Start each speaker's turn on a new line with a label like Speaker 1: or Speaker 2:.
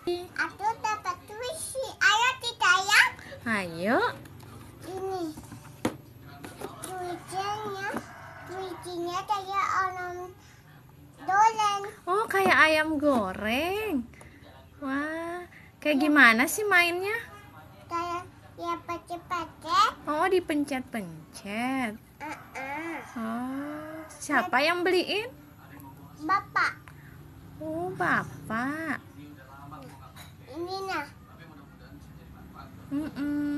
Speaker 1: Aku dapat puisi. Ayo kita ya.
Speaker 2: Ayo.
Speaker 1: Ini puisinya kayak orang dolen.
Speaker 2: Oh, kayak ayam goreng. Wah, kayak gimana sih mainnya?
Speaker 1: Kayak ya pakai-pakai.
Speaker 2: Oh, dipencet-pencet. Oh, siapa yang beliin?
Speaker 1: Bapak.
Speaker 2: Oh, bapak.
Speaker 1: Ini nah.
Speaker 2: Mm-mm.